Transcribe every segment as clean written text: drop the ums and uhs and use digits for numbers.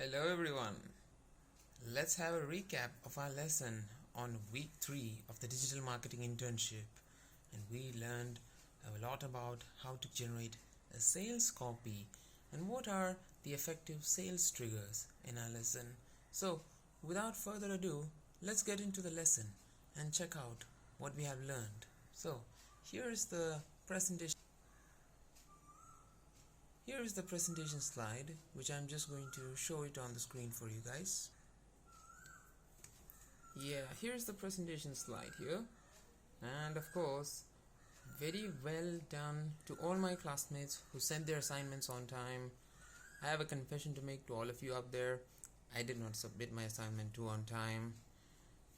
Hello everyone. Let's have a recap of our lesson on week 3 of the digital marketing internship. And we learned a lot about how to generate a sales copy and what are the effective sales triggers in our lesson. So, without further ado, let's get into the lesson and check out what we have learned. So, here is the presentation. Here is the presentation slide, which I'm just going to show it on the screen for you guys. Yeah, here's the presentation slide here. And of course, very well done to all my classmates who sent their assignments on time. I have a confession to make to all of you out there. I did not submit my assignment too on time.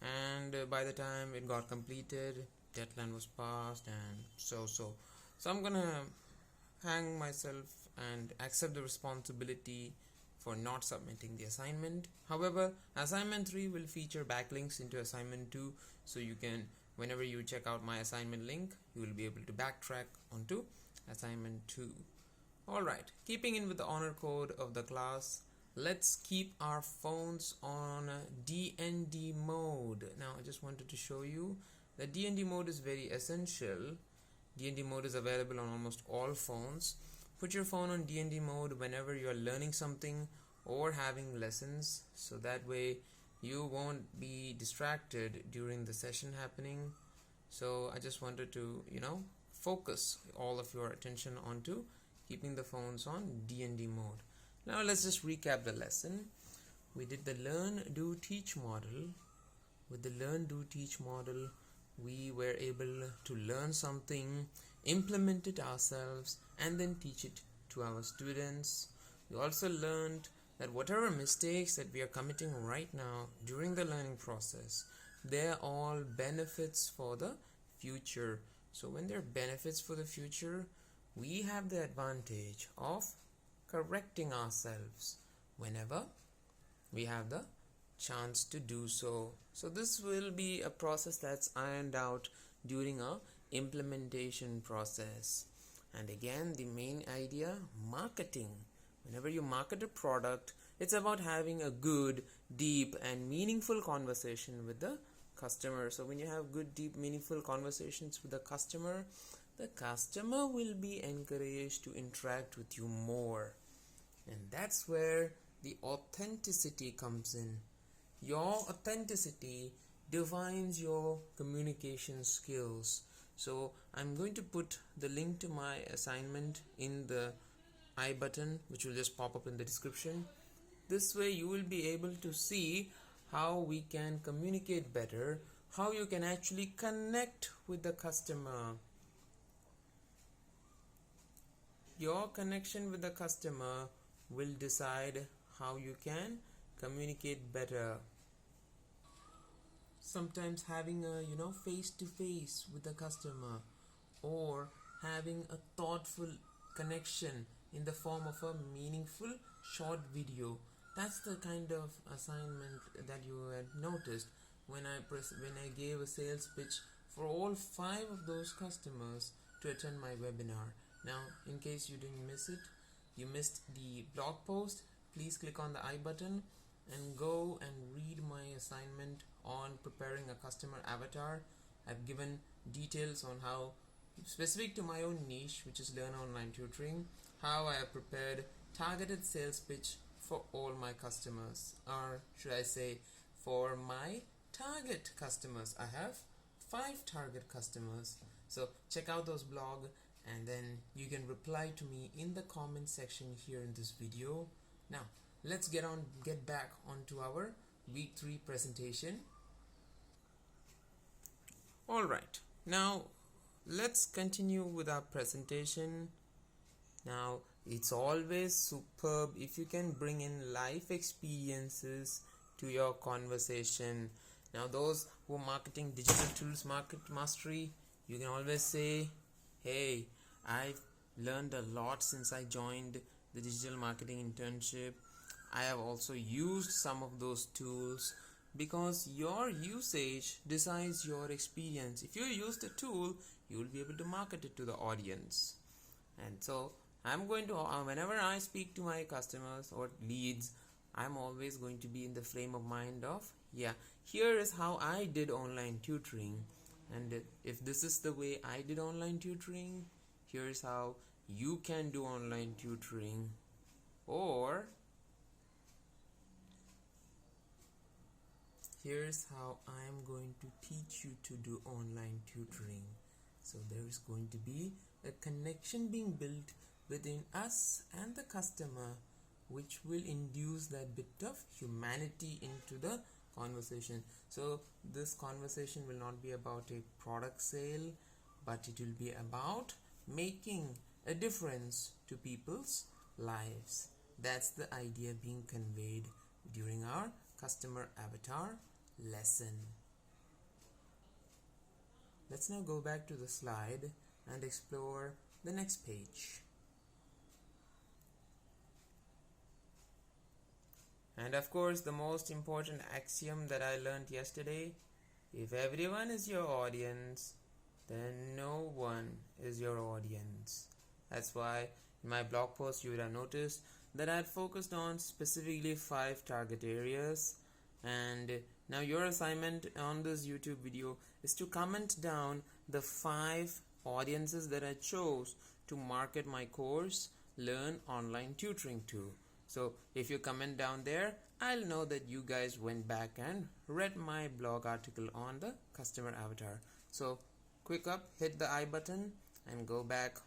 And by the time it got completed, deadline was passed and so. So I'm gonna hang myself and accept the responsibility for not submitting the assignment. However, assignment 3 will feature backlinks into assignment 2, so you can, whenever you check out my assignment link, you will be able to backtrack onto assignment 2. Alright, keeping in with the honor code of the class, let's keep our phones on DND mode. Now I just wanted to show you that DND mode is very essential. DND mode is available on almost all phones. Put your phone on DND mode whenever you are learning something or having lessons, so that way you won't be distracted during the session happening. So I just wanted to, focus all of your attention onto keeping the phones on DND mode. Now let's just recap the lesson. We did the learn, do, teach model. With the learn, do, teach model, we were able to learn something, implement it ourselves, and then teach it to our students. We also learned that whatever mistakes that we are committing right now during the learning process, they're all benefits for the future. So when they're benefits for the future, we have the advantage of correcting ourselves whenever we have the chance to do so. So this will be a process that's ironed out during a implementation process. And again, the main idea, marketing. Whenever you market a product, it's about having a good, deep, and meaningful conversation with the customer. So when you have good, deep, meaningful conversations with the customer will be encouraged to interact with you more. And that's where the authenticity comes in. Your authenticity defines your communication skills. So I'm going to put the link to my assignment in the I button, which will just pop up in the description. This way you will be able to see how we can communicate better, how you can actually connect with the customer. Your connection with the customer will decide how you can communicate better. Sometimes having a face-to-face with the customer, or having a thoughtful connection in the form of a meaningful short video. That's the kind of assignment that you had noticed when I gave a sales pitch for all 5 of those customers to attend my webinar. Now, in case you didn't miss it, you missed the blog post, please click on the I button and go and read my assignment on preparing a customer avatar. I've given details on how, specific to my own niche, which is learn online tutoring, how I have prepared targeted sales pitch for all my customers, or should I say for my target customers. I have 5 target customers. So check out those blog, and then you can reply to me in the comment section here in this video. Now let's get back onto our week 3 presentation. Alright, now let's continue with our presentation. Now it's always superb if you can bring in life experiences to your conversation. Now those who are marketing digital tools market mastery, you can always say, hey, I've learned a lot since I joined the digital marketing internship. I have also used some of those tools, because your usage decides your experience. If you use the tool, you will be able to market it to the audience. And so I'm going to, whenever I speak to my customers or leads, I'm always going to be in the frame of mind of, yeah, here is how I did online tutoring. And if this is the way I did online tutoring, here's how you can do online tutoring. Or here's how I am going to teach you to do online tutoring. So there is going to be a connection being built within us and the customer, which will induce that bit of humanity into the conversation. So this conversation will not be about a product sale, but it will be about making a difference to people's lives. That's the idea being conveyed during our customer avatar lesson. Let's now go back to the slide and explore the next page. And of course, the most important axiom that I learned yesterday: if everyone is your audience, then no one is your audience. That's why in my blog post you would have noticed that I had focused on specifically 5 target areas. And now your assignment on this YouTube video is to comment down the 5 audiences that I chose to market my course Learn Online Tutoring to. So if you comment down there, I'll know that you guys went back and read my blog article on the customer avatar. So quick up, hit the I button and go back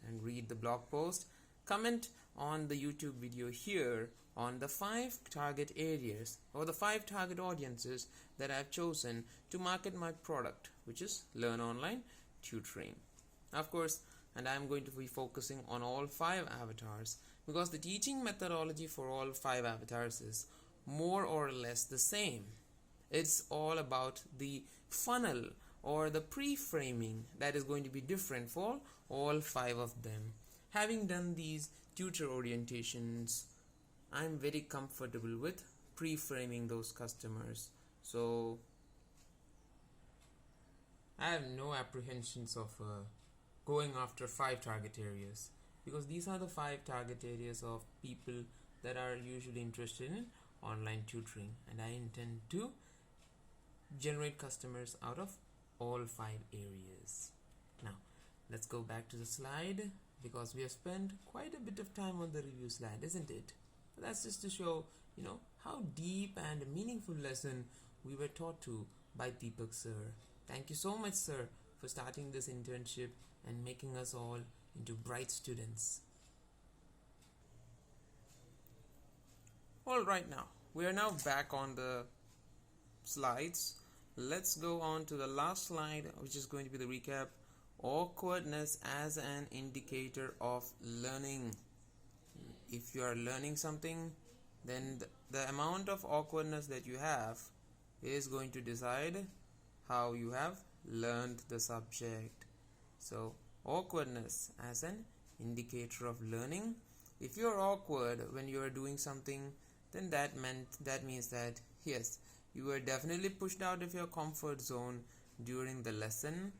and read the blog post. Comment on the YouTube video here on the 5 target areas or the 5 target audiences that I've chosen to market my product, which is Learn Online Tutoring. Of course, and I'm going to be focusing on all 5 avatars, because the teaching methodology for all 5 avatars is more or less the same. It's all about the funnel or the pre-framing that is going to be different for all 5 of them. Having done these tutor orientations, I'm very comfortable with pre-framing those customers. So I have no apprehensions of going after 5 target areas, because these are the 5 target areas of people that are usually interested in online tutoring, and I intend to generate customers out of all 5 areas. Now let's go back to the slide, because we have spent quite a bit of time on the review slide, isn't it? That's just to show, how deep and meaningful lesson we were taught to by Deepak sir. Thank you so much, sir, for starting this internship and making us all into bright students. Alright, now we are now back on the slides. Let's go on to the last slide, which is going to be the recap. Awkwardness as an indicator of learning. If you are learning something, then the amount of awkwardness that you have is going to decide how you have learned the subject. So awkwardness as an indicator of learning. If you are awkward when you are doing something, then that means that yes, you were definitely pushed out of your comfort zone during the lesson.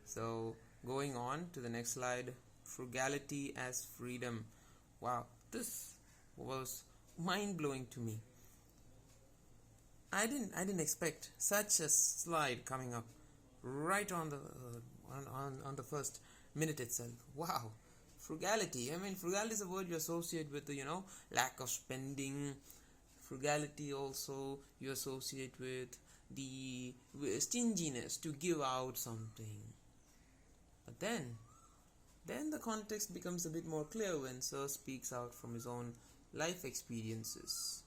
So going on to the next slide, frugality as freedom. Wow, this was mind-blowing to me. I didn't expect such a slide coming up right on the first minute itself. Wow, frugality. I mean, frugality is a word you associate with the lack of spending. Frugality also you associate with the stinginess to give out something. But then the context becomes a bit more clear when Sir speaks out from his own life experiences.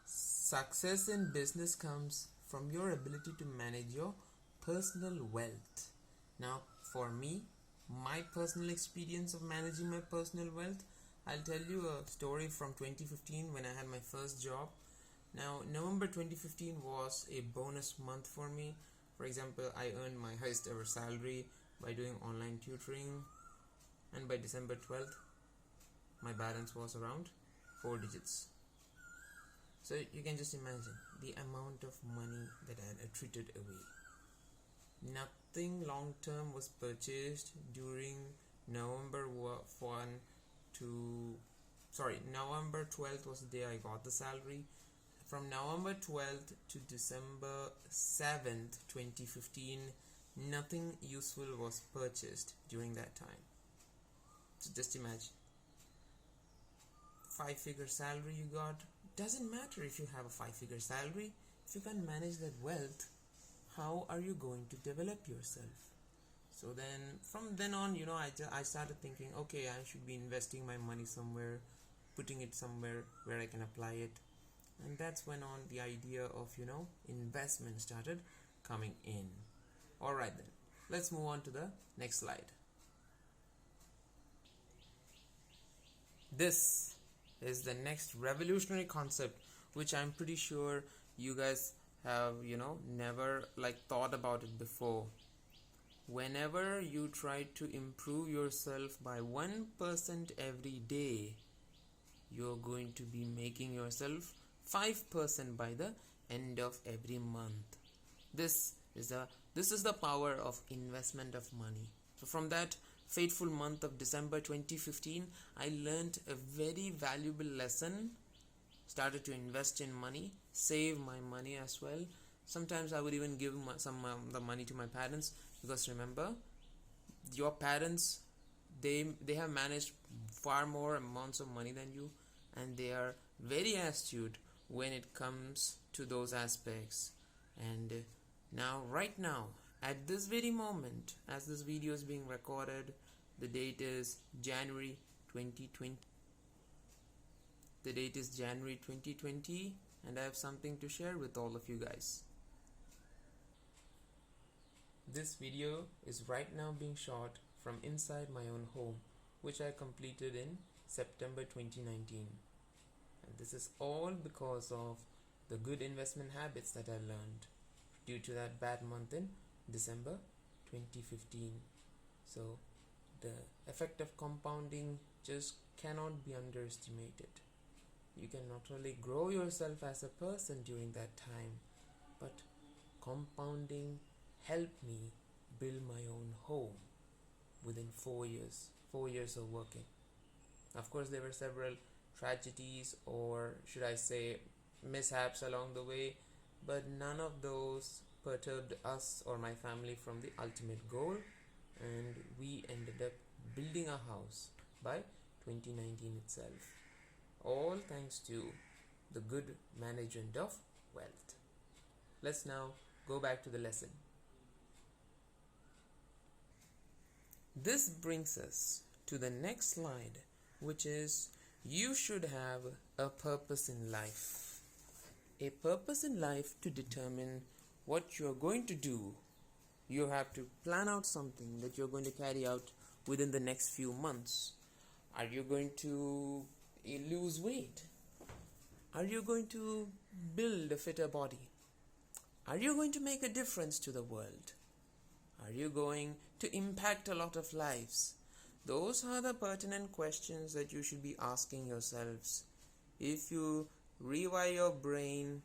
Success in business comes from your ability to manage your personal wealth. Now, for me, my personal experience of managing my personal wealth, I'll tell you a story from 2015 when I had my first job. Now, November 2015 was a bonus month for me. For example, I earned my highest ever salary by doing online tutoring, and by December 12th, my balance was around 4 digits. So you can just imagine the amount of money that I had attrited away. Nothing long term was purchased during November 1 to November 12th was the day I got the salary. From November 12th to December 7th, 2015, nothing useful was purchased during that time. So just imagine, 5-figure salary you got. Doesn't matter if you have a 5-figure salary. If you can't manage that wealth, how are you going to develop yourself? So then, from then on, I started thinking, okay, I should be investing my money somewhere, putting it somewhere where I can apply it. And that's when on the idea of, investment started coming in. Alright then, let's move on to the next slide. This is the next revolutionary concept, which I'm pretty sure you guys have, never thought about it before. Whenever you try to improve yourself by 1% every day, you're going to be making yourself 5% by the end of every month. This is the power of investment of money. So from that fateful month of December 2015, I learned a very valuable lesson. Started to invest in money, save my money as well. Sometimes I would even give some the money to my parents, because remember, your parents, they have managed far more amounts of money than you, and they are very astute when it comes to those aspects. And right now, at this very moment, as this video is being recorded, the date is January 2020. The date is January 2020, and I have something to share with all of you guys. This video is right now being shot from inside my own home, which I completed in September 2019. And this is all because of the good investment habits that I learned due to that bad month in December 2015. So the effect of compounding just cannot be underestimated. You can not only grow yourself as a person during that time, but compounding helped me build my own home within 4 years of working. Of course, there were several tragedies, or should I say mishaps along the way, but none of those perturbed us or my family from the ultimate goal, and we ended up building a house by 2019 itself, all thanks to the good management of wealth. Let's now go back to the lesson. This brings us to the next slide, which is, you should have a purpose in life. A purpose in life to determine what you're going to do. You have to plan out something that you're going to carry out within the next few months. Are you going to lose weight? Are you going to build a fitter body? Are you going to make a difference to the world? Are you going to impact a lot of lives? Those are the pertinent questions that you should be asking yourselves. If you rewire your brain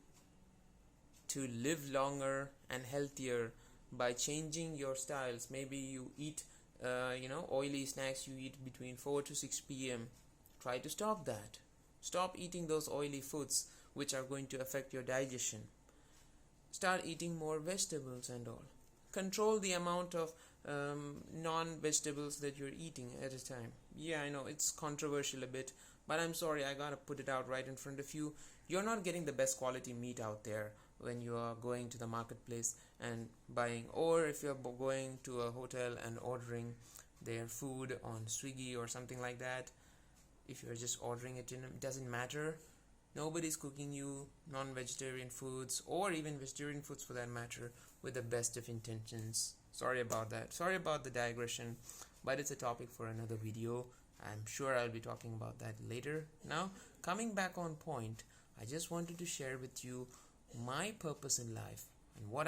to live longer and healthier by changing your styles, maybe you eat oily snacks, you eat between 4 to 6 p.m. Try to stop that. Stop eating those oily foods which are going to affect your digestion. Start eating more vegetables and all. Control the amount of non-vegetables that you're eating at a time. Yeah, I know it's controversial a bit, but I'm sorry, I gotta put it out right in front of you. You're not getting the best quality meat out there when you are going to the marketplace and buying, or if you're going to a hotel and ordering their food on Swiggy or something like that. If you're just ordering it in, it doesn't matter. Nobody's cooking you non-vegetarian foods, or even vegetarian foods for that matter, with the best of intentions. Sorry about that. Sorry about the digression, but it's a topic for another video. I'm sure I'll be talking about that later. Now, coming back on point, I just wanted to share with you my purpose in life and what